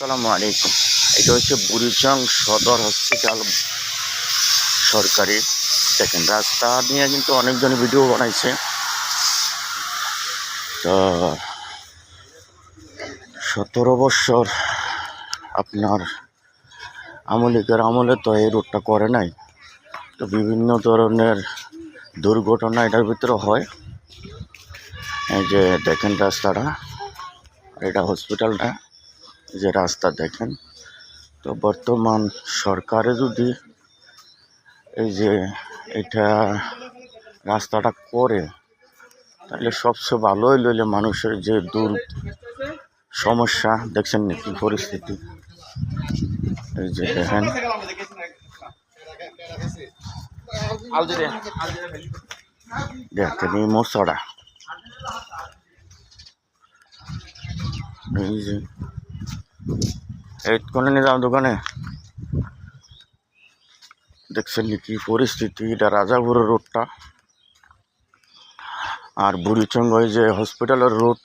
আসসালামু আলাইকুম। এটা হচ্ছে বুড়িচং সদর হসপিটাল সরকারি। দেখেন রাস্তা নিয়ে কিন্তু অনেকজন ভিডিও বানাইছে। তো 17 বছর আপনার আমলিকের আমলে তো এই রোডটা করে নাই, তো বিভিন্ন ধরনের দুর্ঘটনা এটার ভিতরে হয়। এই যে দেখেন রাস্তাটা, এটা হসপিটালটা, যে রাস্তা দেখেন। তো বর্তমান সরকারে যদি এই যে এটা রাস্তাটা করে তাহলে সবচেয়ে ভালো হইলে মানুষের যে সমস্যা দেখছেন নাকি পরিস্থিতি, এই যে দেখেন দেখেন এই মশাটা, এই যে এই কোনে নিয়ে যাও দোকানে, দেখছেন নাকি পরিস্থিতি। এটা রাজাপুরের রোডটা, আর বুড়িচং ওই যে হসপিটালের রোড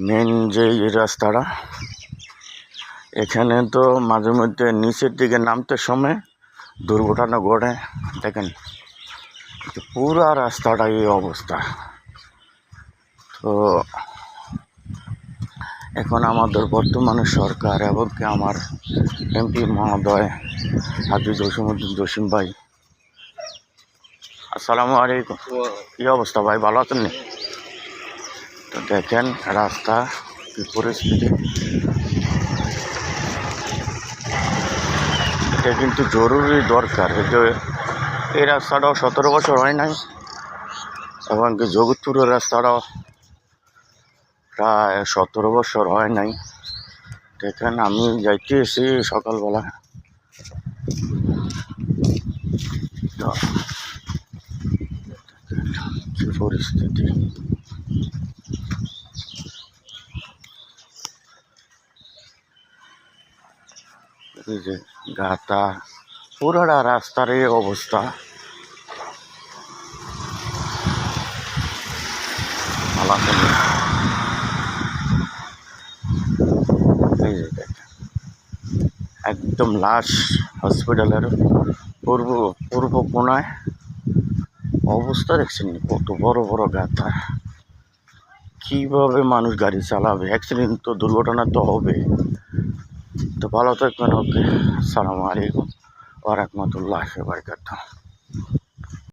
মেন যে এই রাস্তাটা। এখানে তো মাঝে মধ্যে নিচের দিকে নামতে সময় দুর্ঘটনা ঘটে। দেখেন পুরা রাস্তাটা এই অবস্থা। তো এখন আমাদের বর্তমানে সরকার এবং কি আমার এমপি মহোদয় হাজি জসিমউদ্দিন জসিম ভাই, আসসালামু আলাইকুম। কি অবস্থা ভাই, ভালো আছেন নি? তো দেখেন রাস্তা কি পরিস্থিতি। এটা কিন্তু জরুরি দরকার। এই রাস্তাটাও 17 বছর হয় নাই, এবং কি জগৎপুরের রাস্তাটাও প্রায় 17 বছর হয় নাই। দেখেন আমি যাইতে এসি সকালবেলা, কি পরিস্থিতি। এই যে গাতা পুরাটা রাস্তার এই অবস্থা। এই যে দেখেন একদম লাশ হসপিটালের পূর্ব কোনায় অবস্থা দেখছেন কত বড় বড় গাথা। কিভাবে মানুষ গাড়ি চালাবে? অ্যাক্সিডেন্ট তো, দুর্ঘটনা তো হবে। তো ভালো থাকবেন। ওকে, আসসালামু আলাইকুম ওয়া রাহমাতুল্লাহি ওয়া বারাকাতুহু।